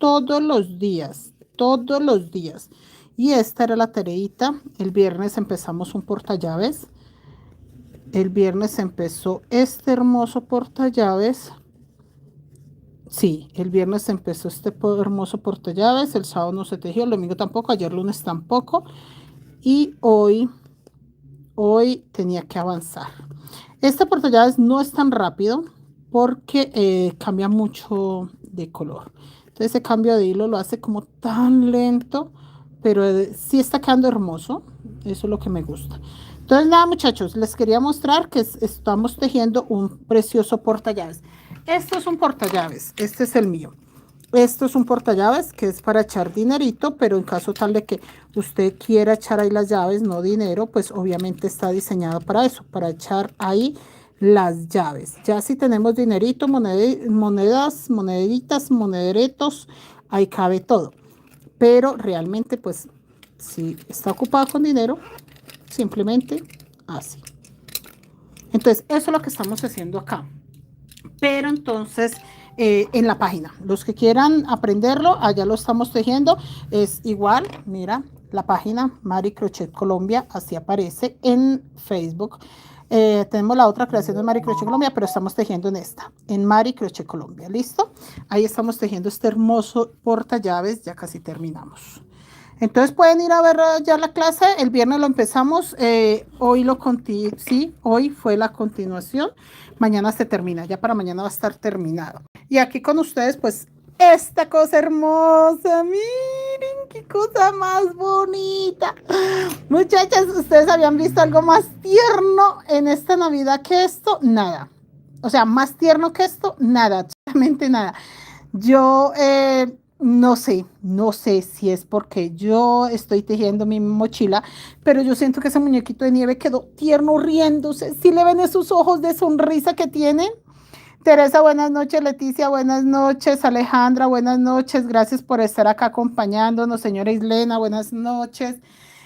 todos los días, todos los días. Y esta era la tareita. El viernes empezamos un portallaves. El viernes empezó este hermoso portallaves. Sí, el viernes empezó este hermoso portallaves. El sábado no se tejió, el domingo tampoco, ayer lunes tampoco. Y hoy tenía que avanzar. Este portallaves no es tan rápido porque cambia mucho de color. Entonces ese cambio de hilo lo hace como tan lento, pero sí está quedando hermoso. Eso es lo que me gusta. Entonces nada, muchachos, les quería mostrar que estamos tejiendo un precioso portallaves. Esto es un portallaves, este es el mío. Esto es un portallaves que es para echar dinerito, pero en caso tal de que usted quiera echar ahí las llaves, no dinero, pues obviamente está diseñado para eso, para echar ahí las llaves. Ya si tenemos dinerito, monedas, moneditas, monederetos, ahí cabe todo. Pero realmente, pues, si está ocupado con dinero, simplemente así. Entonces, eso es lo que estamos haciendo acá. Pero entonces en la página, los que quieran aprenderlo, allá lo estamos tejiendo, es igual, mira, la página Mari Crochet Colombia, así aparece en Facebook. Tenemos la otra creación de Mari Crochet Colombia, pero estamos tejiendo en esta, en Mari Crochet Colombia, ¿listo? Ahí estamos tejiendo este hermoso portallaves, ya casi terminamos. Entonces pueden ir a ver ya la clase, el viernes lo empezamos, sí, hoy fue la continuación, mañana se termina, ya para mañana va a estar terminado. Y aquí con ustedes, pues, esta cosa hermosa, miren qué cosa más bonita. Muchachas, ¿ustedes habían visto algo más tierno en esta Navidad que esto? Nada. O sea, más tierno que esto, nada, absolutamente nada. Yo no sé si es porque yo estoy tejiendo mi mochila, pero yo siento que ese muñequito de nieve quedó tierno riéndose. ¿Sí le ven esos ojos de sonrisa que tiene? Teresa, buenas noches. Leticia, buenas noches. Alejandra, buenas noches. Gracias por estar acá acompañándonos. Señora Islena, buenas noches.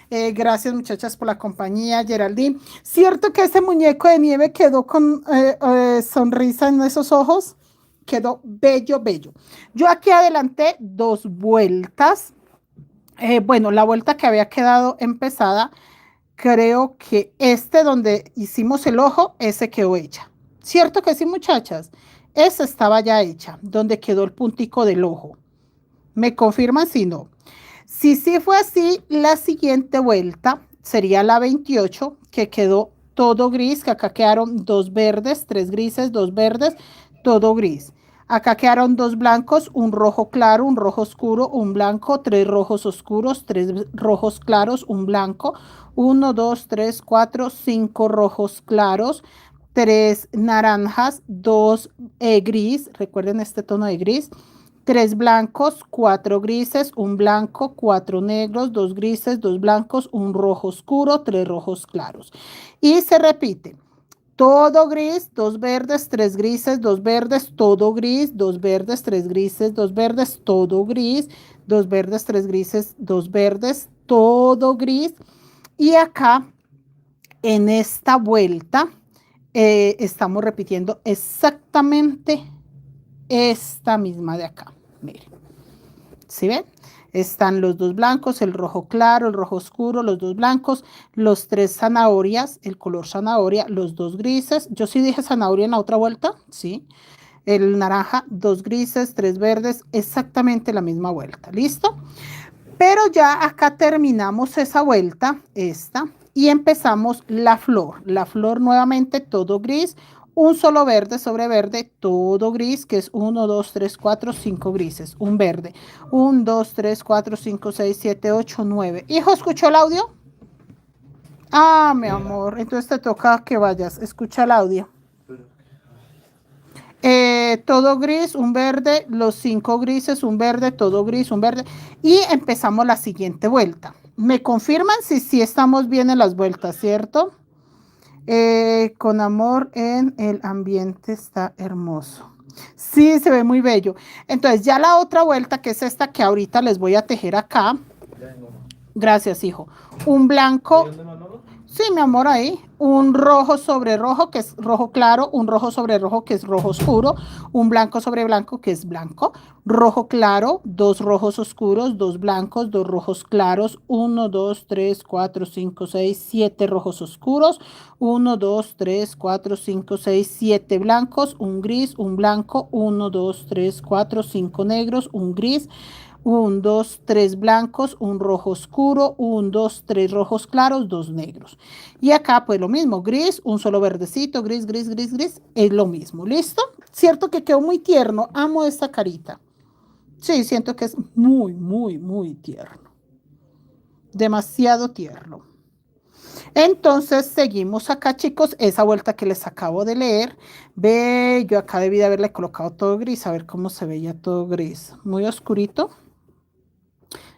Gracias, muchachas, por la compañía. Geraldine, ¿cierto que ese muñeco de nieve quedó con sonrisa en esos ojos? Quedó bello, bello. Yo aquí adelanté 2 vueltas. Bueno, la vuelta que había quedado empezada, creo que donde hicimos el ojo, ese quedó hecha. ¿Cierto que sí, muchachas? Esa estaba ya hecha, donde quedó el puntico del ojo. ¿Me confirman si no? Si sí fue así, la siguiente vuelta sería la 28, que quedó todo gris, que acá quedaron 2 verdes, 3 grises, 2 verdes, todo gris. Acá quedaron 2 blancos, un rojo claro, un rojo oscuro, un blanco, 3 rojos oscuros, 3 rojos claros, un blanco, 1, 2, 3, 4, 5 rojos claros, 3 naranjas, 2 gris, recuerden este tono de gris, 3 blancos, 4 grises, un blanco, 4 negros, 2 grises, 2 blancos, un rojo oscuro, 3 rojos claros. Y se repite. Todo gris, 2 verdes, 3 grises, 2 verdes, todo gris, 2 verdes, 3 grises, 2 verdes, todo gris, 2 verdes, 3 grises, 2 verdes, todo gris. Y acá, en esta vuelta, estamos repitiendo exactamente esta misma de acá. Miren, ¿sí ven? Están los 2 blancos, el rojo claro, el rojo oscuro, los 2 blancos, los 3 zanahorias, el color zanahoria, los 2 grises. Yo sí dije zanahoria en la otra vuelta, sí. El naranja, 2 grises, 3 verdes, exactamente la misma vuelta. ¿Listo? Pero ya acá terminamos esa vuelta, esta, y empezamos la flor. La flor nuevamente todo gris, un solo verde sobre verde, todo gris, que es 1, 2, 3, 4, 5 grises, un verde. 1, 2, 3, 4, 5, 6, 7, 8, 9. Hijo, ¿escuchó el audio? Ah, mi amor, entonces te toca que vayas, escucha el audio. Todo gris, un verde, los 5 grises, un verde, todo gris, un verde. Y empezamos la siguiente vuelta. ¿Me confirman si estamos bien en las vueltas, cierto? Con amor en el ambiente está hermoso. Sí, se ve muy bello. Entonces ya la otra vuelta, que es esta que ahorita les voy a tejer acá. Gracias, hijo. Un blanco. Sí, mi amor, ahí. Un rojo sobre rojo, que es rojo claro, un rojo sobre rojo, que es rojo oscuro, un blanco sobre blanco, que es blanco, rojo claro, dos rojos oscuros, dos blancos, dos rojos claros, uno, dos, tres, cuatro, cinco, seis, siete rojos oscuros, uno, dos, tres, cuatro, cinco, seis, siete blancos, un gris, un blanco, uno, dos, tres, cuatro, cinco negros, un gris, un, dos, tres blancos, un rojo oscuro, un, dos, tres rojos claros, dos negros. Y acá pues lo mismo, gris, un solo verdecito, gris, gris, gris, gris, es lo mismo. ¿Listo? Cierto que quedó muy tierno, amo esta carita. Sí, siento que es muy, muy, muy tierno. Demasiado tierno. Entonces seguimos acá, chicos, esa vuelta que les acabo de leer. Ve, yo acá debí de haberle colocado todo gris, a ver cómo se veía todo gris. Muy oscurito.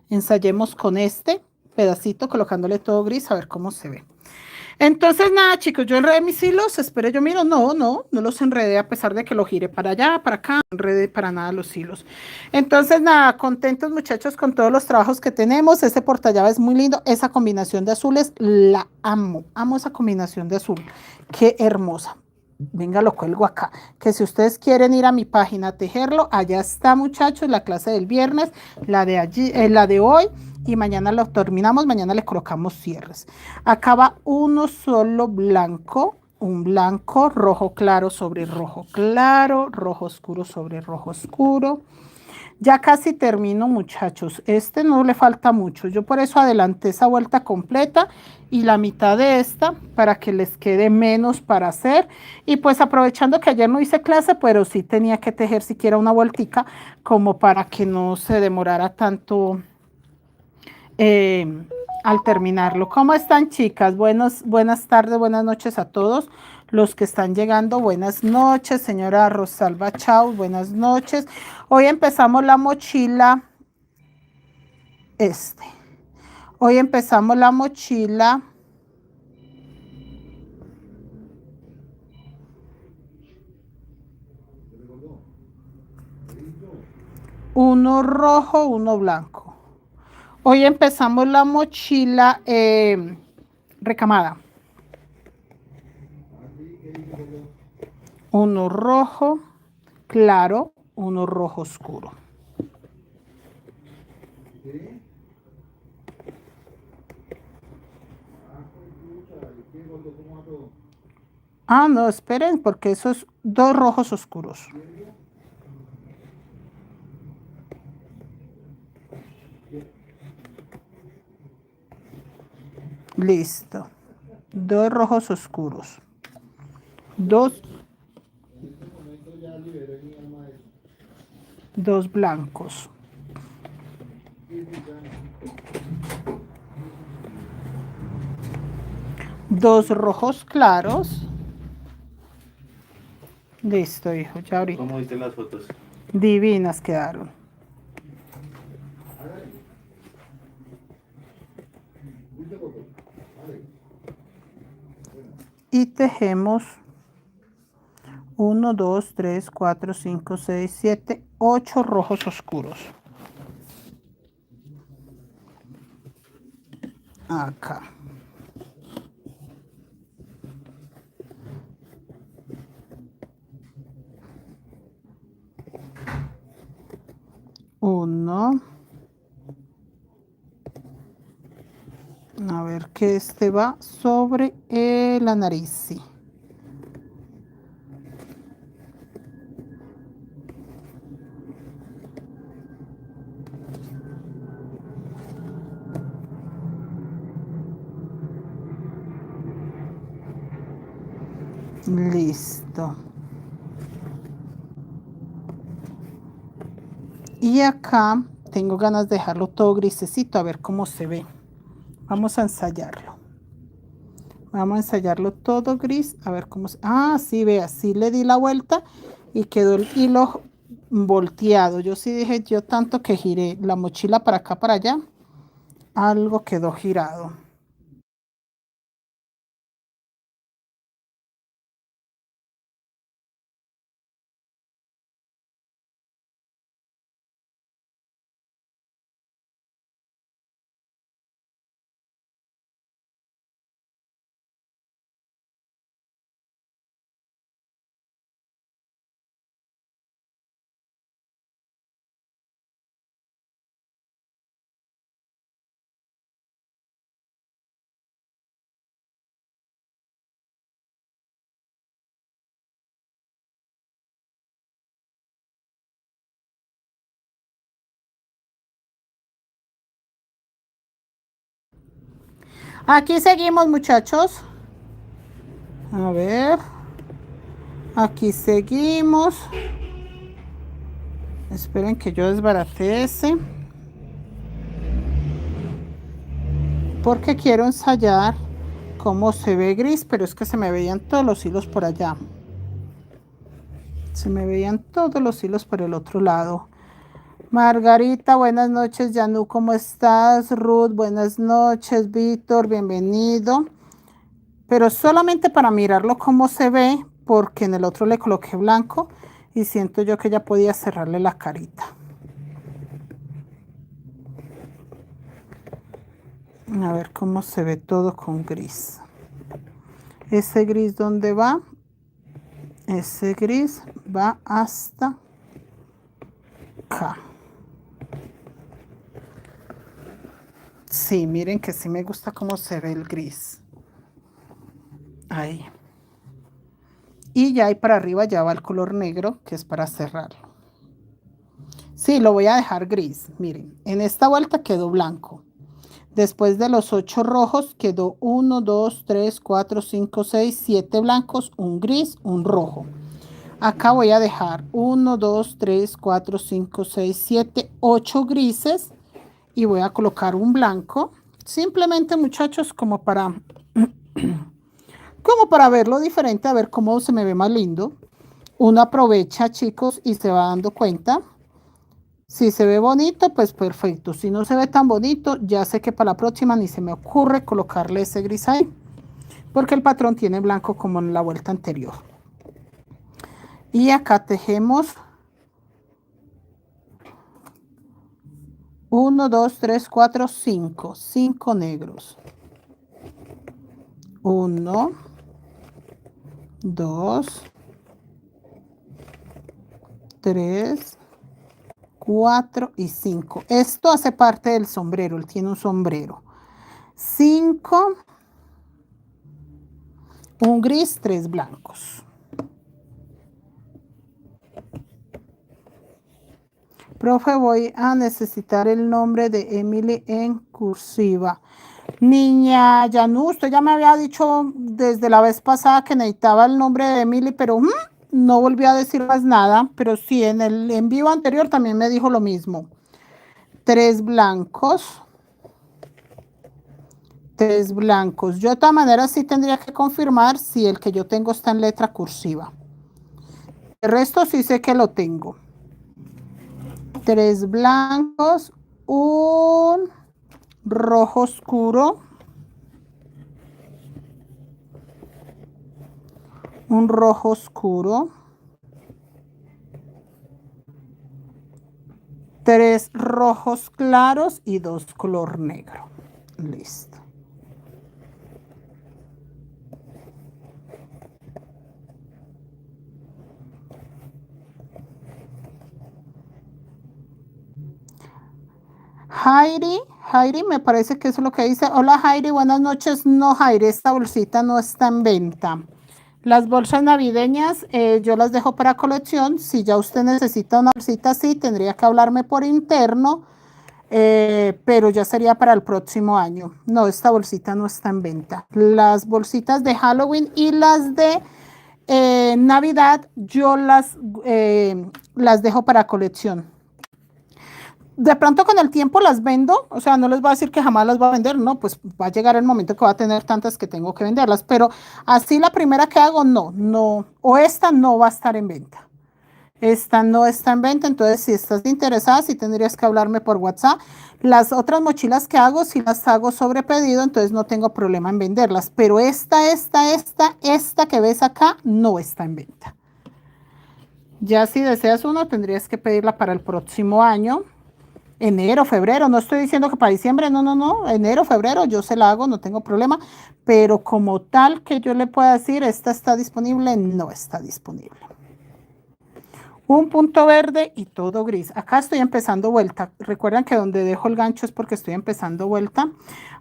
Ensayemos con este pedacito, colocándole todo gris, a ver cómo se ve. Entonces, nada, chicos, yo enredé mis hilos, espere, yo miro, no los enredé a pesar de que lo gire para allá, para acá, no enredé para nada los hilos. Entonces, nada, contentos muchachos con todos los trabajos que tenemos, este portallave es muy lindo, esa combinación de azules, la amo esa combinación de azul, qué hermosa. Venga, lo cuelgo acá, que si ustedes quieren ir a mi página a tejerlo, allá está muchachos, la clase del viernes, la de allí, la de hoy, y mañana lo terminamos, mañana le colocamos cierres. Acá va uno solo blanco, un blanco, rojo claro sobre rojo claro, rojo oscuro sobre rojo oscuro. Ya casi termino, muchachos. Este no le falta mucho. Yo por eso adelanté esa vuelta completa y la mitad de esta para que les quede menos para hacer. Y pues aprovechando que ayer no hice clase, pero sí tenía que tejer siquiera una vueltica como para que no se demorara tanto eh, al terminarlo. ¿Cómo están, chicas? Buenas tardes, buenas noches a todos los que están llegando. Buenas noches, señora Rosalba Chau, buenas noches. Hoy empezamos la mochila, este. Hoy empezamos la mochila. Uno rojo, uno blanco. Hoy empezamos la mochila recamada. Uno rojo claro, uno rojo oscuro. Ah, no, esperen, porque esos dos rojos oscuros. Listo. Dos rojos oscuros. Dos, dos blancos. Dos rojos claros. Listo, hijo, ya ahorita. ¿Cómo viste las fotos? Divinas quedaron. Y tejemos 1, 2, 3, 4, 5, 6, 7, 8 rojos oscuros. Acá. Uno. A ver que este va sobre la nariz, sí. Listo. Y acá tengo ganas de dejarlo todo grisecito a ver cómo se ve. Vamos a ensayarlo. Vamos a ensayarlo todo gris a ver cómo se... Ah, sí, vea, sí le di la vuelta y quedó el hilo volteado. Yo sí dije, yo tanto que giré la mochila para acá, para allá, algo quedó girado. Aquí seguimos, muchachos. A ver. Aquí seguimos. Esperen que yo desbarate ese. Porque quiero ensayar cómo se ve gris, pero es que se me veían todos los hilos por allá. Se me veían todos los hilos por el otro lado. Margarita, buenas noches. Yanu, ¿cómo estás? Ruth, buenas noches. Víctor, bienvenido. Pero solamente para mirarlo cómo se ve, porque en el otro le coloqué blanco y siento yo que ya podía cerrarle la carita. A ver cómo se ve todo con gris. Ese gris, ¿dónde va? Ese gris va hasta acá. Sí, miren que sí me gusta cómo se ve el gris. Ahí. Y ya ahí para arriba ya va el color negro, que es para cerrarlo. Sí, lo voy a dejar gris. Miren, en esta vuelta quedó blanco. Después de los 8 rojos quedó 1, 2, 3, 4, 5, 6, 7 blancos, un gris, un rojo. Acá voy a dejar 1, 2, 3, 4, 5, 6, 7, 8 grises y voy a colocar un blanco. Simplemente, muchachos, como para verlo diferente, a ver cómo se me ve más lindo. Uno aprovecha, chicos, y se va dando cuenta. Si se ve bonito, pues perfecto. Si no se ve tan bonito, ya sé que para la próxima ni se me ocurre colocarle ese gris ahí, porque el patrón tiene blanco como en la vuelta anterior. Y acá tejemos 1, 2, 3, 4, 5. 5 negros. 1, 2, 3, 4 y 5. Esto hace parte del sombrero. Él tiene un sombrero. 5, un gris, 3 blancos. Profe, voy a necesitar el nombre de Emily en cursiva. Niña Yanu, usted ya me había dicho desde la vez pasada que necesitaba el nombre de Emily, pero no volvió a decir más nada. Pero sí, en el en vivo anterior también me dijo lo mismo. 3 blancos. 3 blancos. Yo de todas maneras sí tendría que confirmar si el que yo tengo está en letra cursiva. El resto sí sé que lo tengo. 3 blancos, un rojo oscuro, un rojo oscuro, 3 rojos claros y 2 color negro. Listo. Jairi, me parece que eso es lo que dice. Hola Jairi, buenas noches. No, Jairi, esta bolsita no está en venta. Las bolsas navideñas yo las dejo para colección. Si ya usted necesita una bolsita así, tendría que hablarme por interno, pero ya sería para el próximo año. No, esta bolsita no está en venta. Las bolsitas de Halloween y las de Navidad yo las dejo para colección. De pronto con el tiempo las vendo, o sea, no les voy a decir que jamás las voy a vender, no, pues va a llegar el momento que va a tener tantas que tengo que venderlas, pero así la primera que hago, no, o esta no va a estar en venta. Esta no está en venta, entonces si estás interesada, sí tendrías que hablarme por WhatsApp. Las otras mochilas que hago, si las hago sobre pedido, entonces no tengo problema en venderlas, pero esta que ves acá, no está en venta. Ya si deseas uno, tendrías que pedirla para el próximo año. Enero, febrero, no estoy diciendo que para diciembre, no, enero, febrero, yo se la hago, no tengo problema, pero como tal que yo le pueda decir, esta está disponible, no está disponible. Un punto verde y todo gris. Acá estoy empezando vuelta. Recuerden que donde dejo el gancho es porque estoy empezando vuelta.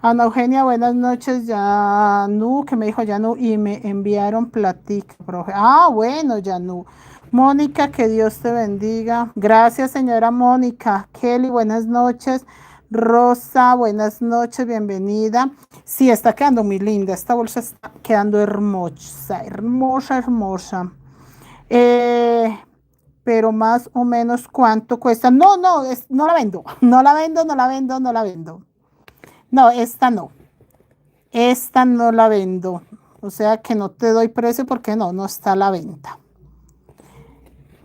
Ana Eugenia, buenas noches. Yanu, que me dijo Yanu, y me enviaron platica, profe. Ah, bueno, Yanu. Mónica, que Dios te bendiga. Gracias, señora Mónica. Kelly, buenas noches. Rosa, buenas noches, bienvenida. Sí, está quedando muy linda. Esta bolsa está quedando hermosa, hermosa, hermosa. Eh, pero más o menos cuánto cuesta. No, no, no la vendo. No la vendo, no la vendo, no la vendo. No, esta no. Esta no la vendo. O sea que no te doy precio porque no, no está a la venta.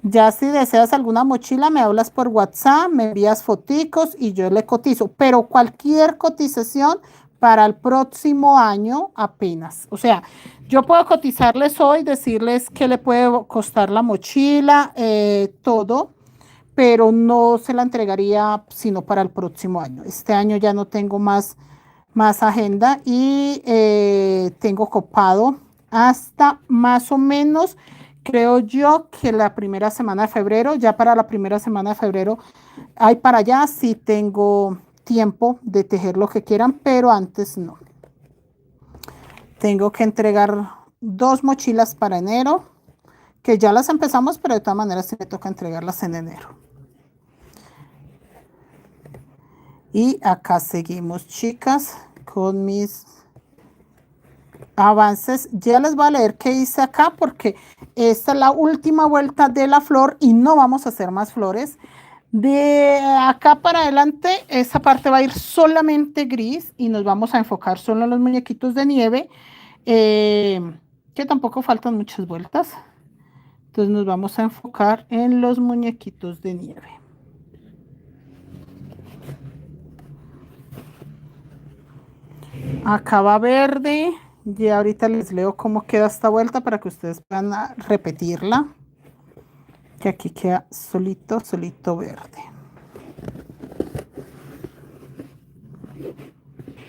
Ya si deseas alguna mochila, me hablas por WhatsApp, me envías foticos y yo le cotizo. Pero cualquier cotización para el próximo año apenas. O sea, yo puedo cotizarles hoy, decirles qué le puede costar la mochila, todo, pero no se la entregaría sino para el próximo año. Este año ya no tengo más agenda y tengo copado hasta más o menos, creo yo que la primera semana de febrero, ya para la primera semana de febrero, hay para allá sí tengo tiempo de tejer lo que quieran, pero antes no. Tengo que entregar 2 mochilas para enero, que ya las empezamos, pero de todas maneras sí me toca entregarlas en enero. Y acá seguimos, chicas, con mis avances. Ya les voy a leer qué hice acá porque esta es la última vuelta de la flor y no vamos a hacer más flores. De acá para adelante, esa parte va a ir solamente gris y nos vamos a enfocar solo en los muñequitos de nieve, que tampoco faltan muchas vueltas. Entonces nos vamos a enfocar en los muñequitos de nieve. Acá va verde. Ya ahorita les leo cómo queda esta vuelta para que ustedes puedan repetirla. Que aquí queda solito, solito verde.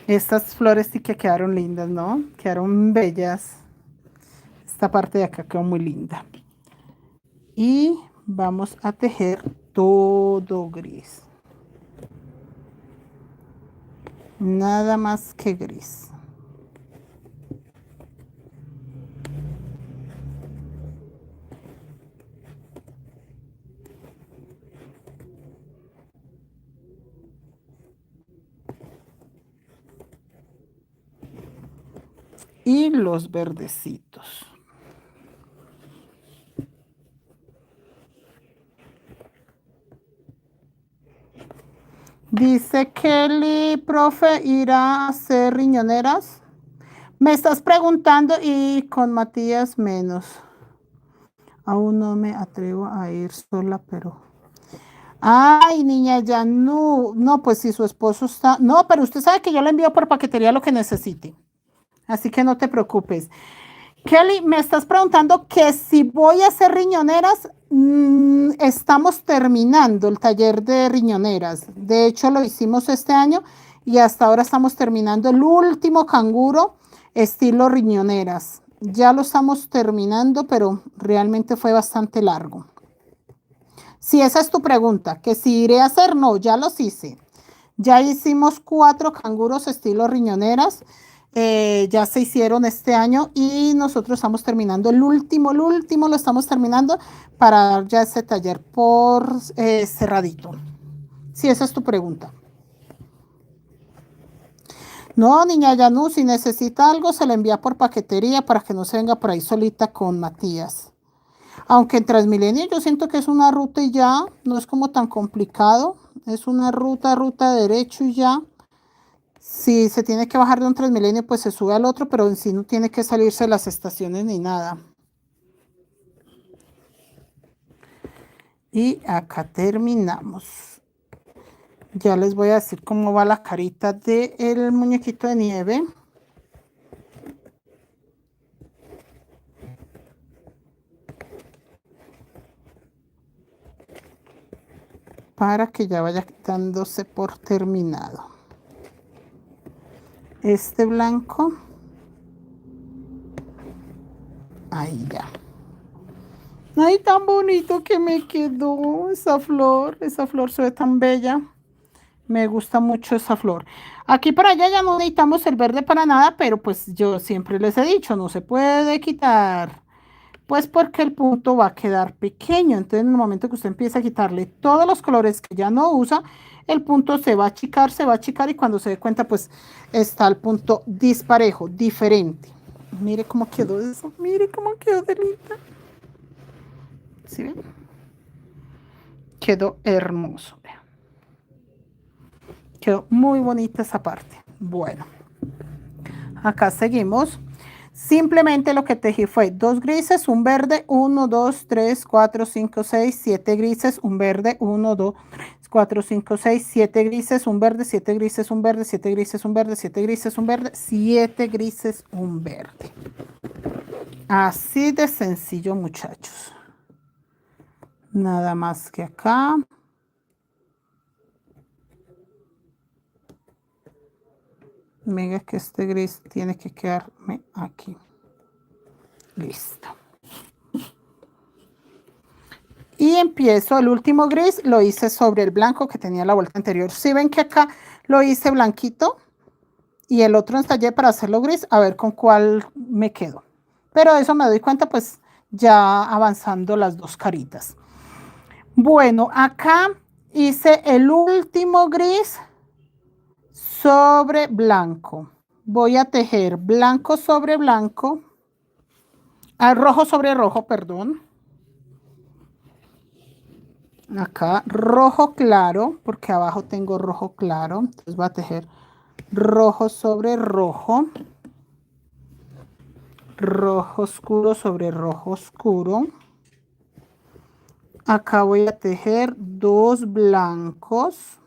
Estas flores sí que quedaron lindas, ¿no? Quedaron bellas. Esta parte de acá quedó muy linda. Y vamos a tejer todo gris. Nada más que gris. Y los verdecitos. Dice Kelly, profe, ¿irá a hacer riñoneras? Me estás preguntando y con Matías menos. Aún no me atrevo a ir sola, pero... Ay, niña, ya no. No, pues si su esposo está... No, pero usted sabe que yo le envío por paquetería lo que necesite. Así que no te preocupes. Kelly, me estás preguntando que si voy a hacer riñoneras, estamos terminando el taller de riñoneras. De hecho, lo hicimos este año y hasta ahora estamos terminando el último canguro estilo riñoneras. Ya lo estamos terminando, pero realmente fue bastante largo. Si esa es tu pregunta, que si iré a hacer, no, ya los hice. Ya hicimos 4 canguros estilo riñoneras. Ya se hicieron este año y nosotros estamos terminando el último lo estamos terminando para dar ya ese taller por cerradito. Si esa es tu pregunta. No, niña Yanú, si necesita algo se le envía por paquetería para que no se venga por ahí solita con Matías. Aunque en Transmilenio yo siento que es una ruta y ya, no es como tan complicado. Es una ruta derecho y ya. Si se tiene que bajar de un Transmilenio, pues se sube al otro, pero en sí no tiene que salirse de las estaciones ni nada. Y acá terminamos. Ya les voy a decir cómo va la carita del muñequito de nieve. Para que ya vaya dándose por terminado. Este blanco. Ahí ya. Ay, tan bonito que me quedó esa flor. Esa flor se ve tan bella. Me gusta mucho esa flor. Aquí para allá ya no necesitamos el verde para nada, pero pues yo siempre les he dicho, no se puede quitar. Pues porque el punto va a quedar pequeño. Entonces, en el momento que usted empieza a quitarle todos los colores que ya no usa, el punto se va a achicar y cuando se dé cuenta, pues está el punto disparejo, diferente. Mire cómo quedó eso, mire cómo quedó delita. ¿Sí ven? Quedó hermoso. Quedó muy bonita esa parte. Bueno, acá seguimos. Simplemente lo que tejí fue 2 grises, un verde, 1, 2, 3, 4, 5, 6, 7 grises, un verde, 1, 2, 3, 4, 5, 6, 7 grises, un verde, 7 grises, un verde, 7 grises, un verde, 7 grises, un verde, 7 grises, un verde. Así de sencillo, muchachos. Nada más que acá. Mira que este gris tiene que quedarme aquí. Listo. Y empiezo, el último gris lo hice sobre el blanco que tenía la vuelta anterior. Si ven que acá lo hice blanquito y el otro ensayé para hacerlo gris, a ver con cuál me quedo. Pero eso me doy cuenta pues ya avanzando las dos caritas. Bueno, acá hice el último gris sobre blanco. Voy a tejer blanco sobre blanco, rojo sobre rojo, perdón. Acá rojo claro, porque abajo tengo rojo claro, entonces voy a tejer rojo sobre rojo, rojo oscuro sobre rojo oscuro. Acá voy a tejer 2 blancos,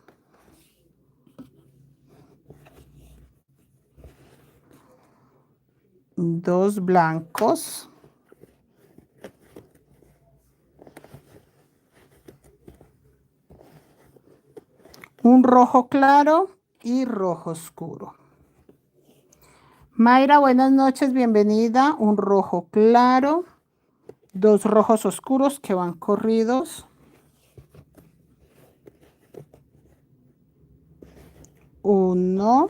un rojo claro y rojo oscuro. Mayra, buenas noches, bienvenida. Un rojo claro, 2 rojos oscuros que van corridos. 1,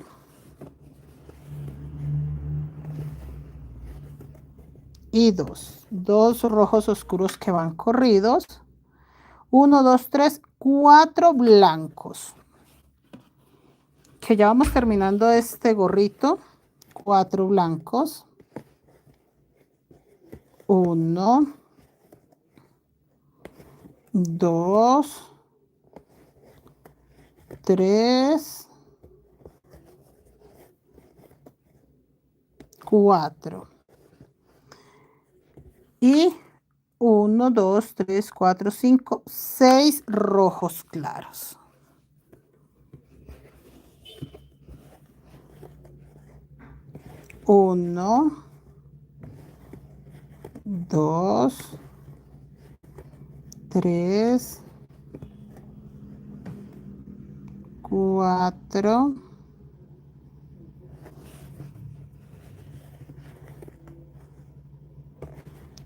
2. 2 rojos oscuros que van corridos. 1, 2, 3, 4 blancos. Que ya vamos terminando este gorrito. 4 blancos. 1, 2, 3, 4. Y 1, 2, 3, 4, 5, 6 rojos claros. 1, 2, 3, 4,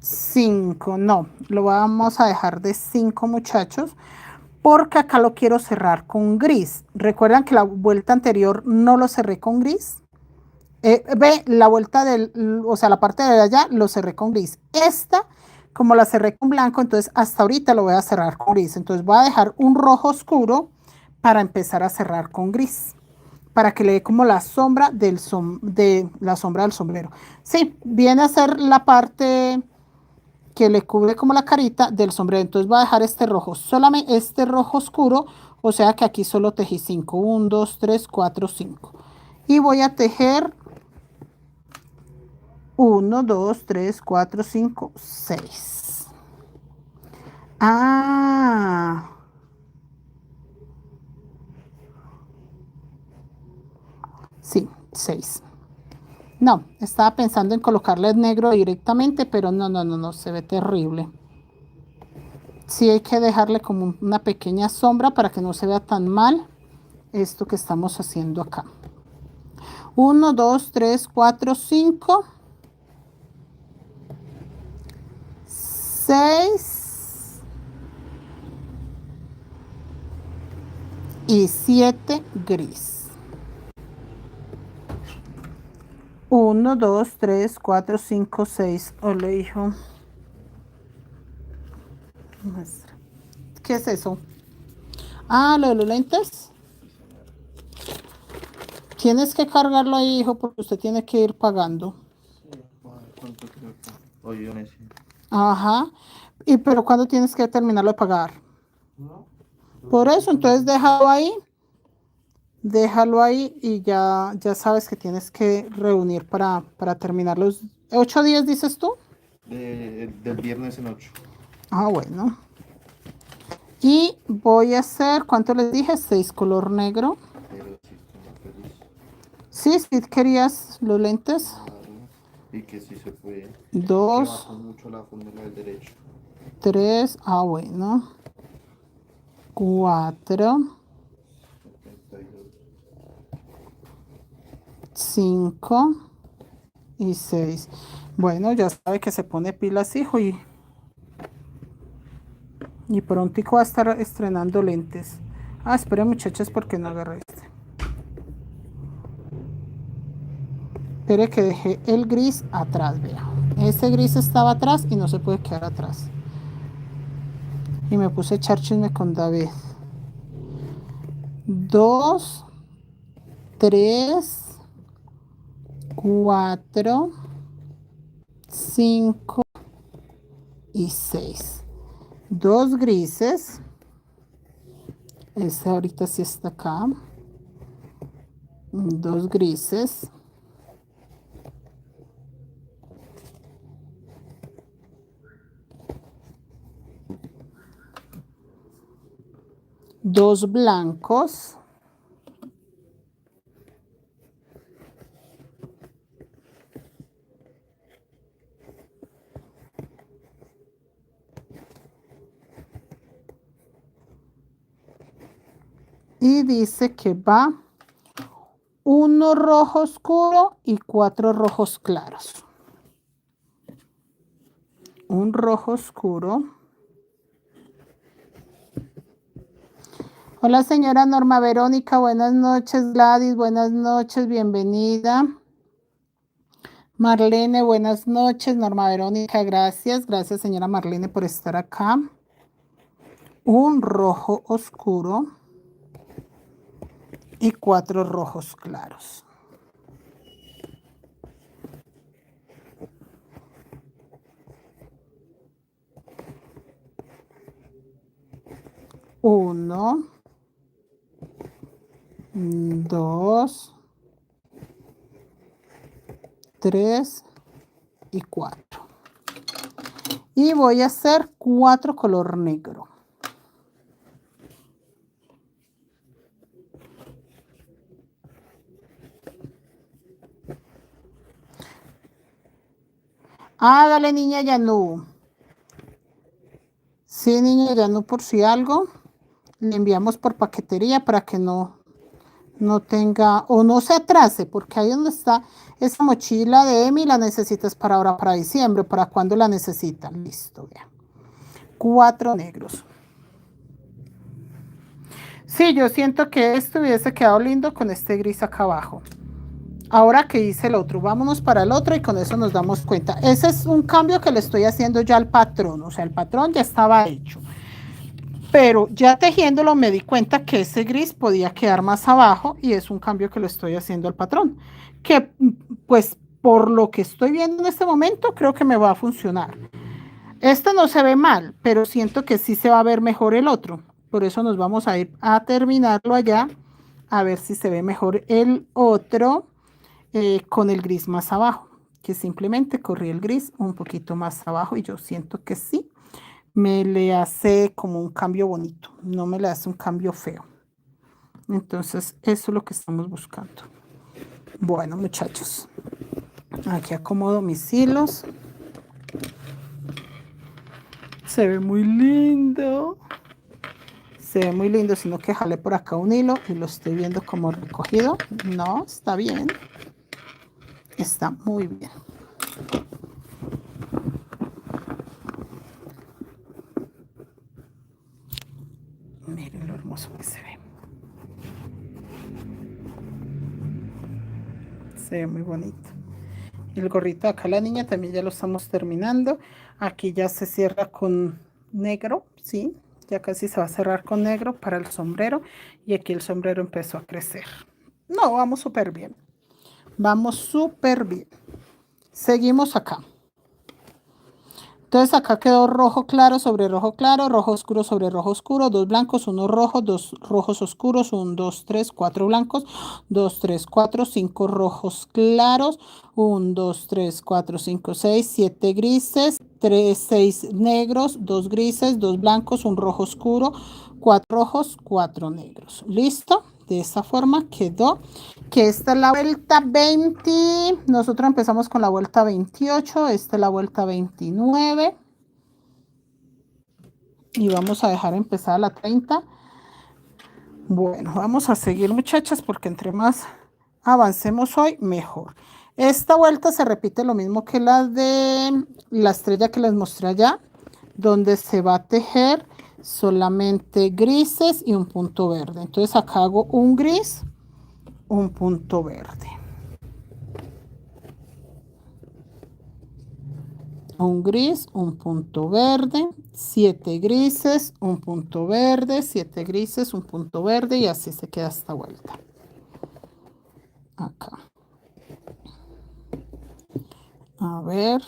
5. No, lo vamos a dejar de 5, muchachos, porque acá lo quiero cerrar con gris. Recuerdan que la vuelta anterior no lo cerré con gris. Ve, la vuelta o sea, la parte de allá lo cerré con gris. Esta, como la cerré con blanco, entonces hasta ahorita lo voy a cerrar con gris. Entonces voy a dejar un rojo oscuro para empezar a cerrar con gris, para que le dé como la sombra de la sombra del sombrero. Sí, viene a ser la parte que le cubre como la carita del sombrero. Entonces voy a dejar este rojo, solamente este rojo oscuro, o sea que aquí solo tejí 5. 1, 2, 3, 4, 5. Y voy a tejer 1, 2, 3, 4, 5, 6. Ah, sí, 6. No, estaba pensando en colocarle negro directamente, pero no, no, no, no, se ve terrible. Sí hay que dejarle como una pequeña sombra para que no se vea tan mal esto que estamos haciendo acá. 1, 2, 3, 4, 5, 6 y 7 gris. 1, 2, 3, 4, 5, 6. Hola, hijo. ¿Qué es eso? Ah, lo de los lentes. Tienes que cargarlo ahí, hijo, porque usted tiene que ir pagando. Sí, ¿cuánto creo que? Oye, yo sí. Ajá. Y pero ¿cuándo tienes que terminarlo de pagar? ¿No? Creo Por que eso, entonces déjalo ahí y ya sabes que tienes que reunir para terminar los 8 días, dices tú. del viernes en 8. Ah, bueno. Y voy a hacer, ¿cuánto les dije? 6 color negro. Pero sí estoy muy feliz. Sí, sí querías los lentes. Claro. Y que sí se puede. Que va 2, con mucho la fórmula del derecho. 3, ah, bueno. 4, 72. 5 y 6. Bueno, ya sabe que se pone pilas, hijo, y prontico va a estar estrenando lentes. Ah, espera, muchachos, porque no agarré este. Espere que dejé el gris atrás, vea. Ese gris estaba atrás y no se puede quedar atrás. Y me puse a echar chisme con David. 2, 3, 4, 5 y 6. Dos grises. Ese ahorita sí está acá. Dos grises. Dos blancos. Y dice que va uno rojo oscuro y 4 rojos claros. Un rojo oscuro. Hola, señora Norma Verónica, buenas noches. Gladys, buenas noches, bienvenida. Marlene, buenas noches. Norma Verónica, gracias. Gracias, señora Marlene, por estar acá. Un rojo oscuro y 4 rojos claros. Uno, dos, tres y 4. Y voy a hacer 4 color negro. Hágale, niña Yanú. Sí, niña Yanú, por si algo, le enviamos por paquetería para que no tenga o no se atrase, porque ahí donde está esa mochila de Emi la necesitas para ahora, para diciembre. ¿Para cuándo la necesitan? Listo, vean. 4 negros. Sí, yo siento que esto hubiese quedado lindo con este gris acá abajo. Ahora que hice el otro, vámonos para el otro y con eso nos damos cuenta. Ese es un cambio que le estoy haciendo ya al patrón, o sea, el patrón ya estaba hecho. Pero ya tejiéndolo me di cuenta que ese gris podía quedar más abajo y es un cambio que lo estoy haciendo al patrón. Que pues por lo que estoy viendo en este momento creo que me va a funcionar. Este no se ve mal, pero siento que sí se va a ver mejor el otro. Por eso nos vamos a ir a terminarlo allá a ver si se ve mejor el otro con el gris más abajo. Que simplemente corrí el gris un poquito más abajo y yo siento que sí me le hace como un cambio bonito, no me le hace un cambio feo. Entonces, eso es lo que estamos buscando. Bueno, muchachos, aquí acomodo mis hilos. Se ve muy lindo. Se ve muy lindo, sino que jalé por acá un hilo y lo estoy viendo como recogido. No, está bien. Está muy bien. Miren lo hermoso que se ve. Se ve muy bonito. El gorrito acá la niña también ya lo estamos terminando. Aquí ya se cierra con negro, ¿sí? Ya casi se va a cerrar con negro para el sombrero. Y aquí el sombrero empezó a crecer. No, vamos súper bien. Vamos súper bien. Seguimos acá. Entonces acá quedó rojo claro sobre rojo claro, rojo oscuro sobre rojo oscuro, dos blancos, uno rojo, dos rojos oscuros, 1, 2, 3, 4 blancos, 2, 3, 4, 5 rojos claros, 1, 2, 3, 4, 5, 6, 7 grises, 3, 6 negros, 2 grises, 2 blancos, un rojo oscuro, 4 rojos, 4 negros. ¿Listo? De esta forma quedó. Que esta es la vuelta 20, nosotros empezamos con la vuelta 28, esta es la vuelta 29 y vamos a dejar empezar la 30. Bueno, vamos a seguir muchachas porque entre más avancemos hoy, mejor. Esta vuelta se repite lo mismo que la de la estrella que les mostré allá, donde se va a tejer solamente grises y un punto verde. Entonces acá hago un gris, un punto verde. Un gris, un punto verde, 7 grises, un punto verde, 7 grises, un punto verde y así se queda esta vuelta. Acá. A ver.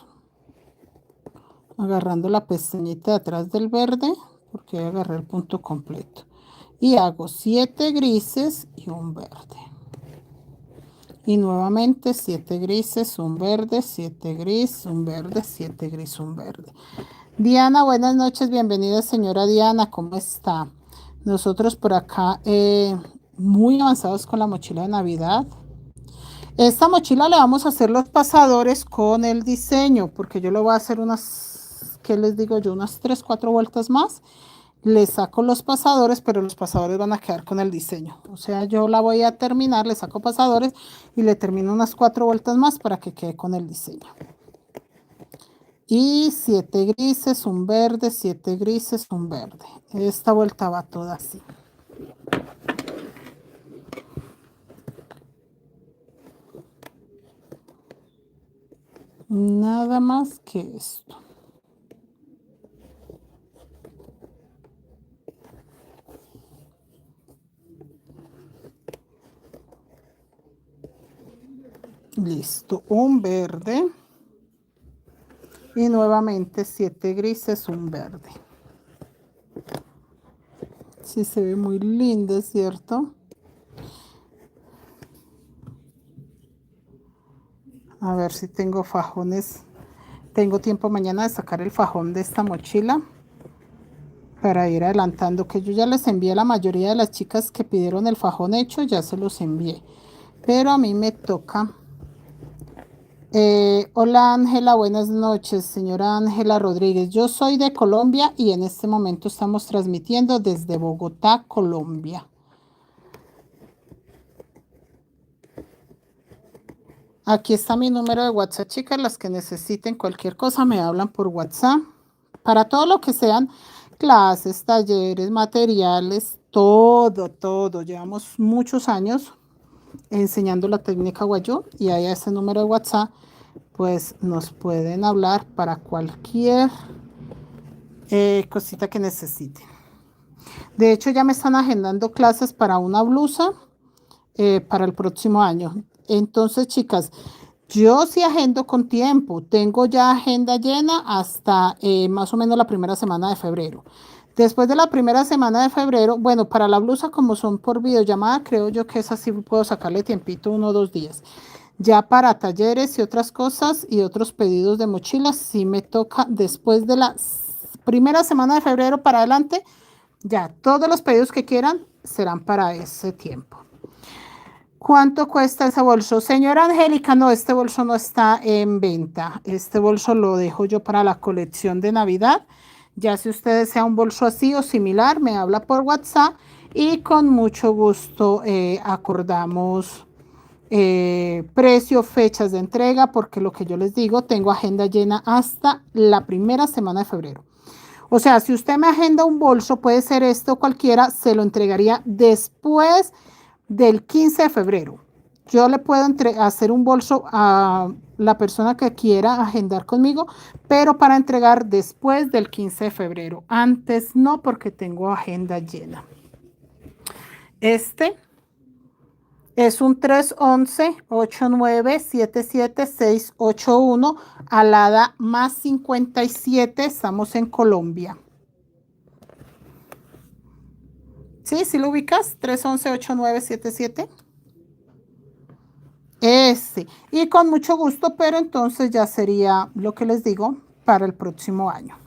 Agarrando la pestañita de atrás del verde porque agarré el punto completo. Y hago 7 grises y un verde. Y nuevamente 7 grises, un verde, 7 gris, un verde, 7 gris, un verde. Diana, buenas noches, bienvenida señora Diana, ¿cómo está? Nosotros por acá muy avanzados con la mochila de Navidad. Esta mochila le vamos a hacer los pasadores con el diseño, porque yo le voy a hacer unas, ¿qué les digo yo? Unas 3, 4 vueltas más. Le saco los pasadores, pero los pasadores van a quedar con el diseño. O sea, yo la voy a terminar, le saco pasadores y le termino unas 4 vueltas más para que quede con el diseño. Y 7 grises, un verde, 7 grises, un verde. Esta vuelta va toda así. Nada más que esto. Listo, un verde. Y nuevamente 7 grises, un verde. Sí, se ve muy lindo, ¿cierto? A ver si tengo fajones. Tengo tiempo mañana de sacar el fajón de esta mochila para ir adelantando, que yo ya les envié a la mayoría de las chicas que pidieron el fajón hecho, ya se los envié. Pero a mí me toca. Hola Ángela, buenas noches, señora Ángela Rodríguez. Yo soy de Colombia y en este momento estamos transmitiendo desde Bogotá, Colombia. Aquí está mi número de WhatsApp, chicas. Las que necesiten cualquier cosa me hablan por WhatsApp. Para todo lo que sean clases, talleres, materiales, todo, todo. Llevamos muchos años enseñando la técnica Wayuu y ahí a ese número de WhatsApp pues nos pueden hablar para cualquier cosita que necesiten. De hecho ya me están agendando clases para una blusa para el próximo año. Entonces, chicas, yo sí agendo con tiempo. Tengo ya agenda llena hasta más o menos la primera semana de febrero. Después de la primera semana de febrero, bueno, para la blusa como son por videollamada, creo yo que esa sí puedo sacarle tiempito 1 o 2 días. Ya para talleres y otras cosas y otros pedidos de mochilas, sí me toca después de la primera semana de febrero para adelante. Ya todos los pedidos que quieran serán para ese tiempo. ¿Cuánto cuesta ese bolso? Señora Angélica, no, este bolso no está en venta. Este bolso lo dejo yo para la colección de Navidad. Ya si usted desea un bolso así o similar, me habla por WhatsApp y con mucho gusto acordamos precio, fechas de entrega, porque lo que yo les digo, tengo agenda llena hasta la primera semana de febrero. O sea, si usted me agenda un bolso, puede ser este o cualquiera, se lo entregaría después del 15 de febrero. Yo le puedo hacer un bolso a la persona que quiera agendar conmigo, pero para entregar después del 15 de febrero. Antes no, porque tengo agenda llena. Este Es un 311-8977-681, alada más 57, estamos en Colombia. ¿Sí? ¿Sí lo ubicas? 311-8977. Ese. Y con mucho gusto, pero entonces ya sería lo que les digo para el próximo año.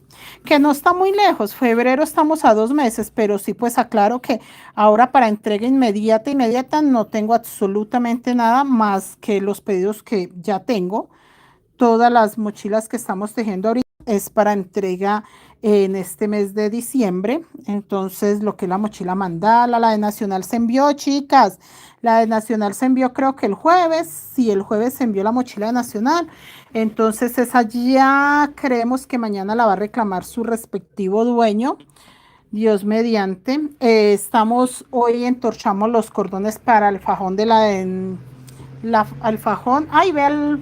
Que no está muy lejos, febrero estamos a 2 meses, pero sí pues aclaro que ahora para entrega inmediata no tengo absolutamente nada más que los pedidos que ya tengo. Todas las mochilas que estamos tejiendo ahorita es para entrega en este mes de diciembre. Entonces, lo que es la mochila mandala, la de Nacional se envió, chicas. La de Nacional se envió creo que el jueves. Sí, el jueves se envió la mochila de Nacional. Entonces, esa ya creemos que mañana la va a reclamar su respectivo dueño. Dios mediante. Estamos hoy entorchamos los cordones para el fajón de el fajón. Ay, ve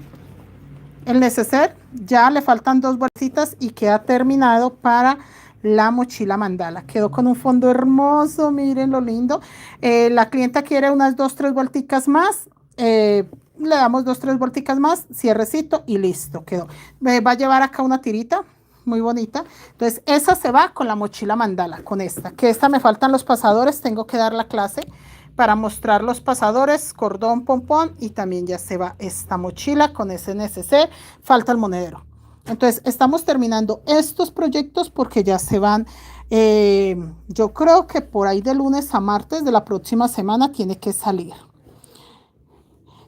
el neceser, ya le faltan 2 bolsitas y queda terminado para la mochila mandala. Quedó con un fondo hermoso, miren lo lindo. La clienta quiere unas 2, 3 vuelticas más. Le damos 2, 3 vuelticas más, cierrecito y listo, quedó. Va a llevar acá una tirita muy bonita. Entonces, esa se va con la mochila mandala, con esta. Que esta me faltan los pasadores, tengo que dar la clase para mostrar los pasadores, cordón, pompón, y también ya se va esta mochila con ese neceser, falta el monedero. Entonces, estamos terminando estos proyectos porque ya se van, yo creo que por ahí de lunes a martes de la próxima semana tiene que salir.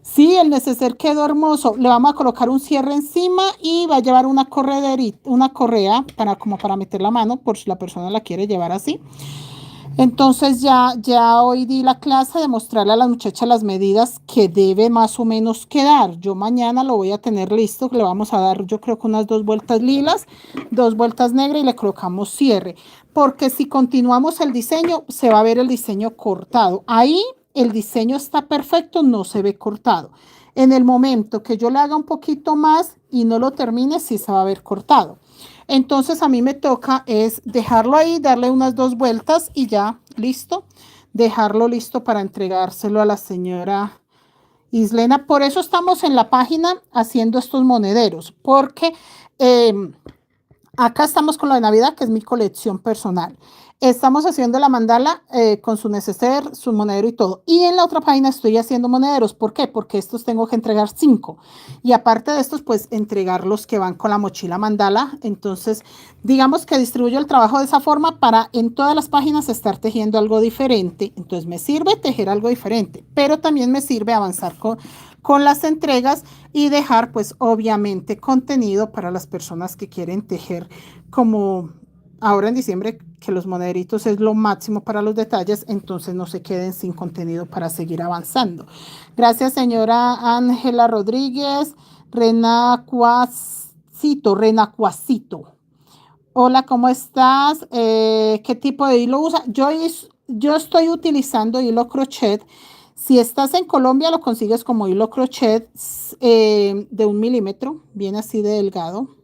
Sí, el neceser quedó hermoso. Le vamos a colocar un cierre encima y va a llevar una correa para meter la mano por si la persona la quiere llevar así. Entonces ya hoy di la clase de mostrarle a las muchachas las medidas que debe más o menos quedar. Yo mañana lo voy a tener listo, le vamos a dar yo creo que unas 2 vueltas lilas, 2 vueltas negras y le colocamos cierre. Porque si continuamos el diseño, se va a ver el diseño cortado. Ahí el diseño está perfecto, no se ve cortado. En el momento que yo le haga un poquito más y no lo termine, sí se va a ver cortado. Entonces a mí me toca es dejarlo ahí, darle unas 2 vueltas y ya, listo. Dejarlo listo para entregárselo a la señora Islena. Por eso estamos en la página haciendo estos monederos, porque acá estamos con la de Navidad, que es mi colección personal. Estamos haciendo la mandala con su neceser, su monedero y todo. Y en la otra página estoy haciendo monederos. ¿Por qué? Porque estos tengo que entregar 5. Y aparte de estos, pues entregar los que van con la mochila mandala. Entonces, digamos que distribuyo el trabajo de esa forma para en todas las páginas estar tejiendo algo diferente. Entonces, me sirve tejer algo diferente, pero también me sirve avanzar con las entregas y dejar, pues, obviamente, contenido para las personas que quieren tejer como ahora en diciembre, que los monederitos es lo máximo para los detalles, entonces no se queden sin contenido para seguir avanzando. Gracias, señora Ángela Rodríguez, Renacuacito. Hola, ¿cómo estás? ¿Qué tipo de hilo usa? Yo estoy utilizando hilo crochet. Si estás en Colombia, lo consigues como hilo crochet de 1 milímetro, viene así de delgado.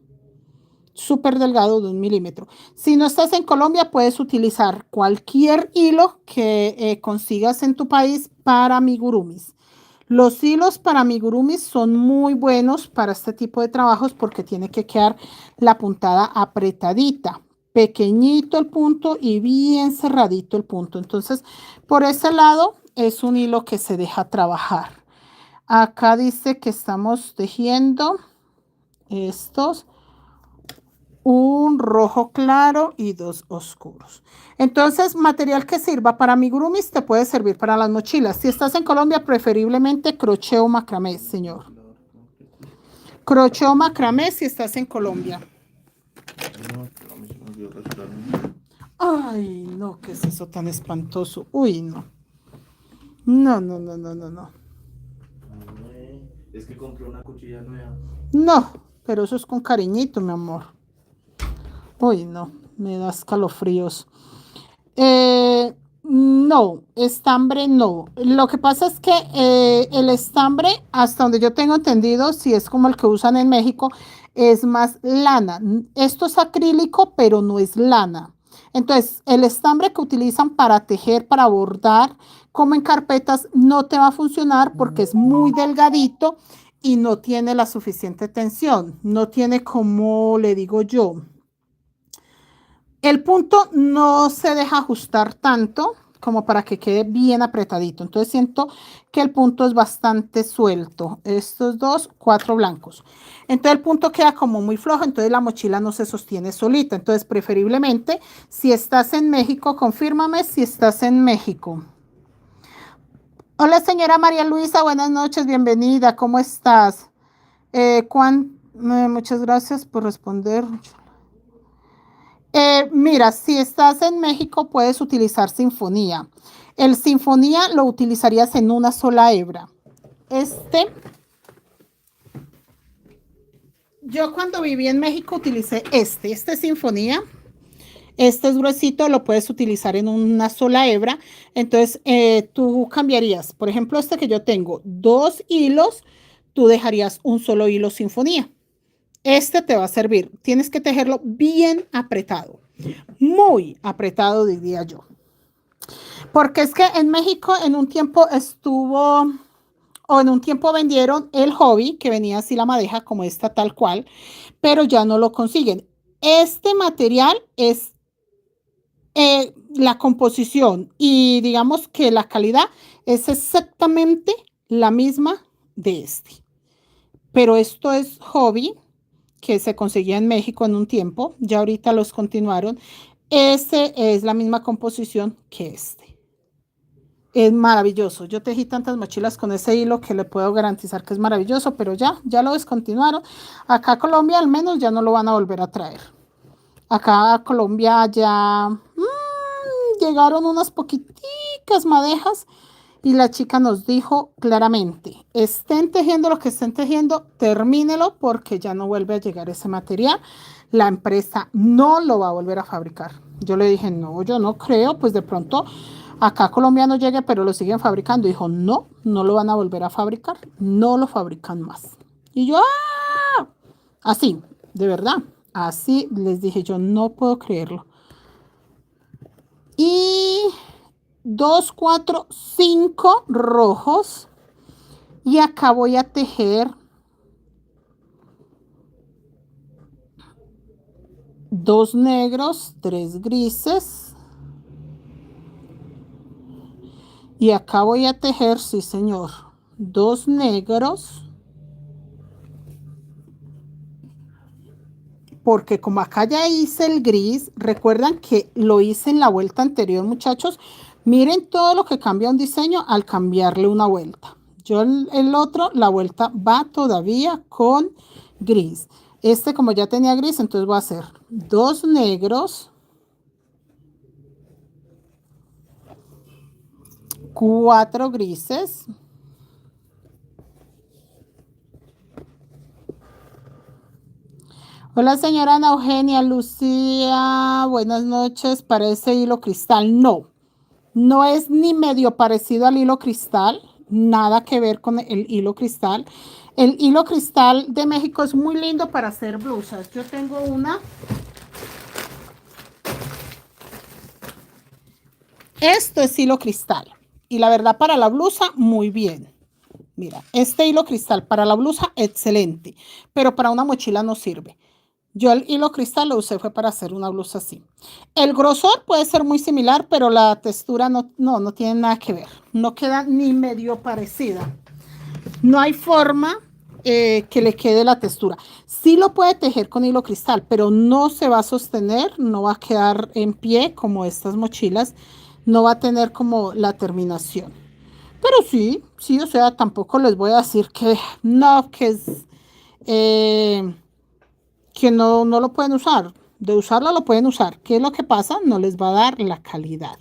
Súper delgado de 1 milímetro. Si no estás en Colombia, puedes utilizar cualquier hilo que consigas en tu país para amigurumis. Los hilos para amigurumis son muy buenos para este tipo de trabajos porque tiene que quedar la puntada apretadita, pequeñito el punto y bien cerradito el punto. Entonces, por ese lado es un hilo que se deja trabajar. Acá dice que estamos tejiendo estos, un rojo claro y 2 oscuros. Entonces, material que sirva para amigurumis te puede servir para las mochilas. Si estás en Colombia, preferiblemente crochet o macramé, señor. Crochet o macramé si estás en Colombia. Ay, no, ¿qué es eso tan espantoso? Uy, no. No, no, no, no, no, no. Es que compré una cuchilla nueva. No, pero eso es con cariñito, mi amor. Uy, no, me da escalofríos. No, estambre no. Lo que pasa es que el estambre, hasta donde yo tengo entendido, si es como el que usan en México, es más lana. Esto es acrílico, pero no es lana. Entonces, el estambre que utilizan para tejer, para bordar, como en carpetas, no te va a funcionar porque es muy delgadito y no tiene la suficiente tensión. No tiene, como le digo yo, el punto no se deja ajustar tanto como para que quede bien apretadito. Entonces siento que el punto es bastante suelto. Estos dos, 4 blancos. Entonces el punto queda como muy flojo, entonces la mochila no se sostiene solita. Entonces preferiblemente, si estás en México, confírmame si estás en México. Hola señora María Luisa, buenas noches, bienvenida, ¿cómo estás? Muchas gracias por responder. Mira, si estás en México puedes utilizar sinfonía. El sinfonía lo utilizarías en una sola hebra. Yo cuando viví en México utilicé este sinfonía. Este es gruesito, lo puedes utilizar en una sola hebra. Entonces, tú cambiarías, por ejemplo, este que yo tengo, 2 hilos, tú dejarías un solo hilo sinfonía. Este te va a servir. Tienes que tejerlo bien apretado, muy apretado, diría yo. Porque es que en México en un tiempo estuvo, o en un tiempo vendieron el hobby, que venía así la madeja como esta tal cual, pero ya no lo consiguen. Este material es la composición y digamos que la calidad es exactamente la misma de este. Pero esto es hobby que se conseguía en México en un tiempo, ya ahorita los continuaron. Este es la misma composición que este. Es maravilloso. Yo tejí tantas mochilas con ese hilo que le puedo garantizar que es maravilloso, pero ya lo descontinuaron. Acá a Colombia al menos ya no lo van a volver a traer. Acá a Colombia ya llegaron unas poquiticas madejas y la chica nos dijo claramente, estén tejiendo lo que estén tejiendo, termínelo porque ya no vuelve a llegar ese material. La empresa no lo va a volver a fabricar. Yo le dije, no, yo no creo, pues de pronto acá a Colombia no llegue, pero lo siguen fabricando. Dijo, no, no lo van a volver a fabricar, no lo fabrican más. Y yo, ¡ah! Así, de verdad, así les dije, yo no puedo creerlo. Y 2, 4, 5 rojos. Y acá voy a tejer 2 negros, 3 grises. Y acá voy a tejer, sí señor, 2 negros. Porque como acá ya hice el gris, recuerdan que lo hice en la vuelta anterior, muchachos. Miren todo lo que cambia un diseño al cambiarle una vuelta. Yo el otro, la vuelta va todavía con gris. Este como ya tenía gris, entonces voy a hacer 2 negros, 4 grises. Hola señora Ana Eugenia, Lucía, buenas noches. Para ese hilo cristal, no. No es ni medio parecido al hilo cristal, nada que ver con el hilo cristal. El hilo cristal de México es muy lindo para hacer blusas. Yo tengo una. Esto es hilo cristal. Y la verdad para la blusa, muy bien. Mira, este hilo cristal para la blusa, excelente. Pero para una mochila no sirve. Yo el hilo cristal lo usé fue para hacer una blusa así. El grosor puede ser muy similar, pero la textura no tiene nada que ver. No queda ni medio parecida. No hay forma que le quede la textura. Sí lo puede tejer con hilo cristal, pero no se va a sostener, no va a quedar en pie como estas mochilas. No va a tener como la terminación. Pero sí, o sea, tampoco les voy a decir que no, que es... que no lo pueden usar. De usarlo lo pueden usar. ¿Qué es lo que pasa? No les va a dar la calidad.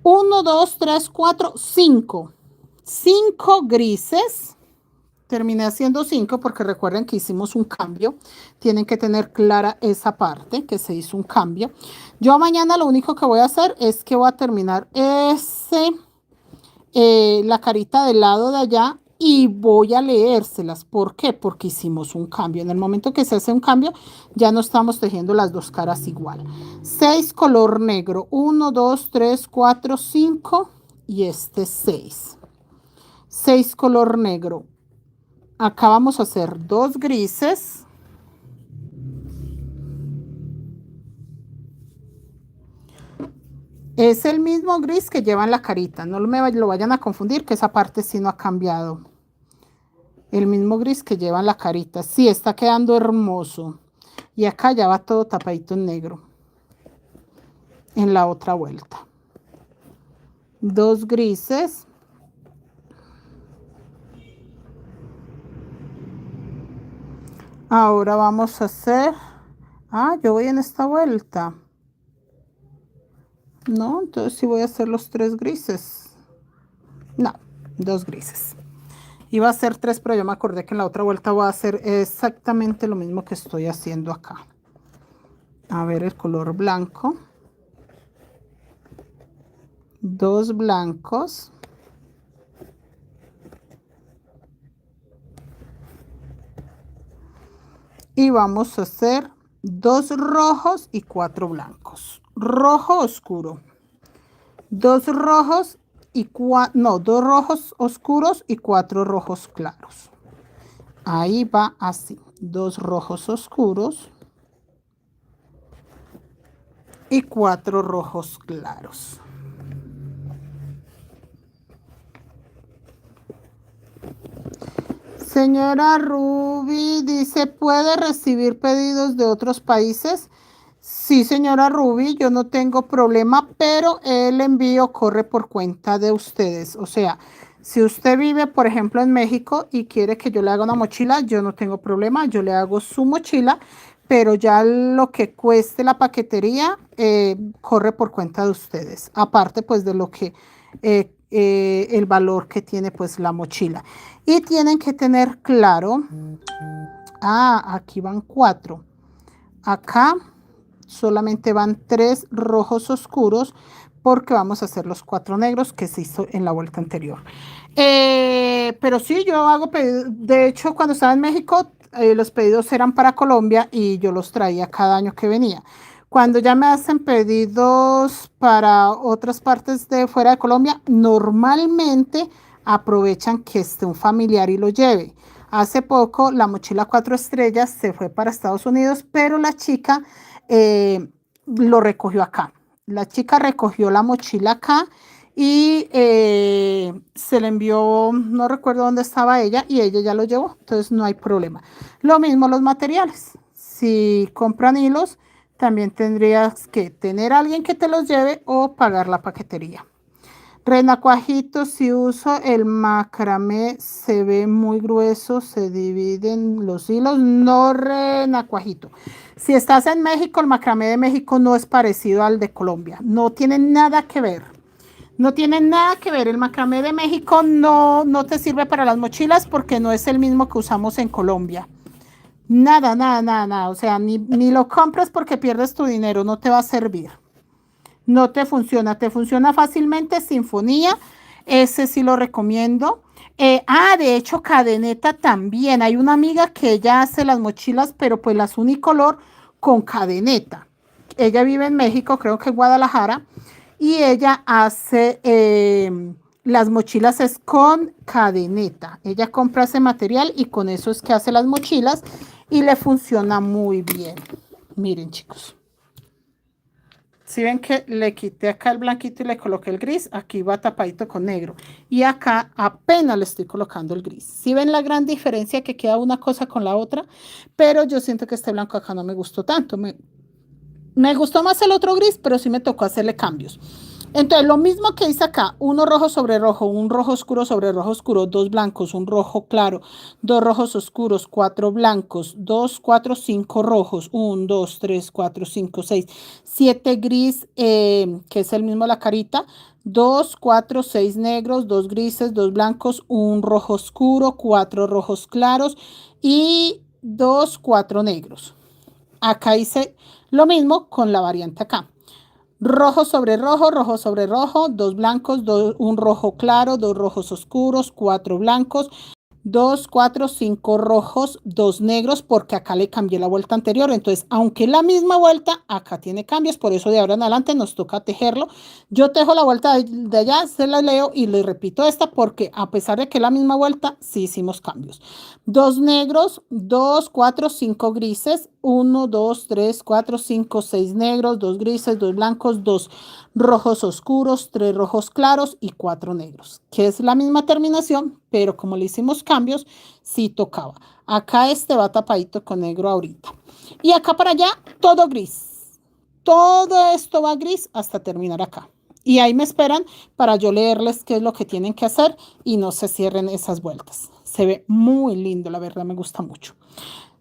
1, 2, 3, 4, 5. 5 grises. Terminé haciendo 5 porque recuerden que hicimos un cambio. Tienen que tener clara esa parte, que se hizo un cambio. Yo mañana lo único que voy a hacer es que voy a terminar la carita del lado de allá y voy a leérselas. ¿Por qué? Porque hicimos un cambio. En el momento que se hace un cambio, ya no estamos tejiendo las dos caras igual. 6 color negro. 1, 2, 3, 4, 5 y este 6. 6 color negro. Acá vamos a hacer 2 grises. Es el mismo gris que lleva en la carita. No me lo vayan a confundir, que esa parte sí no ha cambiado. El mismo gris que lleva en la carita. Sí, está quedando hermoso. Y acá ya va todo tapadito en negro. En la otra vuelta. 2 grises. Ahora vamos a hacer... Ah, yo voy en esta vuelta. No, entonces sí voy a hacer los 3 grises. No, 2 grises. Iba a hacer 3, pero yo me acordé que en la otra vuelta voy a hacer exactamente lo mismo que estoy haciendo acá. A ver el color blanco. 2 blancos. Y vamos a hacer 2 rojos y 4 blancos. Rojo oscuro. 2 rojos y 2 rojos oscuros y 4 rojos claros. Ahí va así. 2 rojos oscuros y 4 rojos claros. Señora Ruby dice, ¿puede recibir pedidos de otros países? Sí, señora Ruby, yo no tengo problema, pero el envío corre por cuenta de ustedes. O sea, si usted vive, por ejemplo, en México y quiere que yo le haga una mochila, yo no tengo problema, yo le hago su mochila, pero ya lo que cueste la paquetería corre por cuenta de ustedes. Aparte, pues, de lo que el valor que tiene, pues, la mochila. Y tienen que tener claro, aquí van 4. Acá solamente van 3 rojos oscuros porque vamos a hacer los 4 negros que se hizo en la vuelta anterior. Pero sí, yo hago pedidos. De hecho, cuando estaba en México, los pedidos eran para Colombia y yo los traía cada año que venía. Cuando ya me hacen pedidos para otras partes de fuera de Colombia, normalmente aprovechan que esté un familiar y lo lleve. Hace poco la mochila 4 estrellas se fue para Estados Unidos, pero la chica lo recogió acá. La chica recogió la mochila acá y se le envió, no recuerdo dónde estaba ella, y ella ya lo llevó, entonces no hay problema. Lo mismo los materiales. Si compran hilos, también tendrías que tener a alguien que te los lleve o pagar la paquetería. Renacuajito, si uso el macramé, se ve muy grueso, se dividen los hilos. No, renacuajito. Si estás en México, el macramé de México no es parecido al de Colombia. No tiene nada que ver. No tiene nada que ver. El macramé de México no te sirve para las mochilas porque no es el mismo que usamos en Colombia. Nada, nada, nada, nada. O sea, ni lo compras porque pierdes tu dinero. No te va a servir. No te funciona fácilmente Sinfonía, ese sí lo recomiendo. De hecho, Cadeneta también. Hay una amiga que ella hace las mochilas, pero pues las unicolor con cadeneta. Ella vive en México, creo que en Guadalajara, y ella hace las mochilas es con cadeneta. Ella compra ese material y con eso es que hace las mochilas y le funciona muy bien. Miren, chicos. Si ven que le quité acá el blanquito y le coloqué el gris, aquí va tapadito con negro. Y acá apenas le estoy colocando el gris. Si ven la gran diferencia que queda una cosa con la otra, pero yo siento que este blanco acá no me gustó tanto. Me gustó más el otro gris, pero sí me tocó hacerle cambios. Entonces, lo mismo que hice acá, uno rojo sobre rojo, un rojo oscuro sobre rojo oscuro, 2 blancos, un rojo claro, 2 rojos oscuros, 4 blancos, 2, 4, 5 rojos, 1, 2, 3, 4, 5, 6, 7 gris, que es el mismo la carita, 2, 4, 6 negros, 2 grises, 2 blancos, 1 rojo oscuro, 4 rojos claros y 2, 4 negros. Acá hice lo mismo con la variante acá. Rojo sobre rojo, rojo sobre rojo, dos blancos, un rojo claro, dos rojos oscuros, cuatro blancos, 2, 4, 5 rojos, 2 negros, porque acá le cambié la vuelta anterior. Entonces, aunque la misma vuelta, acá tiene cambios, por eso de ahora en adelante nos toca tejerlo. Yo tejo la vuelta de allá, se la leo y le repito esta porque a pesar de que es la misma vuelta, sí hicimos cambios. 2 negros, 2, 4, 5 grises, 1, 2, 3, 4, 5, 6 negros, 2 grises, 2 blancos, 2 rojos oscuros, 3 rojos claros y 4 negros, que es la misma terminación, pero como le hicimos cambios, sí tocaba. Acá este va tapadito con negro ahorita. Y acá para allá, todo gris. Todo esto va gris hasta terminar acá. Y ahí me esperan para yo leerles qué es lo que tienen que hacer y no se cierren esas vueltas. Se ve muy lindo, la verdad me gusta mucho.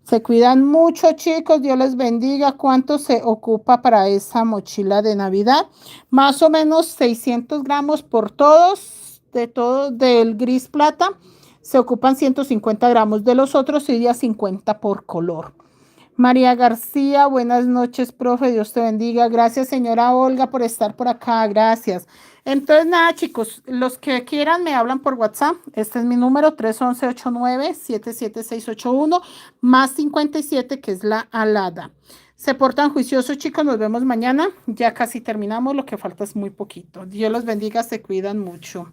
Se cuidan mucho, chicos. Dios les bendiga. ¿Cuánto se ocupa para esa mochila de Navidad? Más o menos 600 gramos por todos, de todo, del gris plata. Se ocupan 150 gramos. De los otros sería 50 por color. María García, buenas noches, profe. Dios te bendiga. Gracias, señora Olga, por estar por acá. Gracias. Entonces, nada, chicos, los que quieran me hablan por WhatsApp. Este es mi número, 311-89-77681, más 57, que es la alada. Se portan juiciosos, chicos. Nos vemos mañana. Ya casi terminamos. Lo que falta es muy poquito. Dios los bendiga. Se cuidan mucho.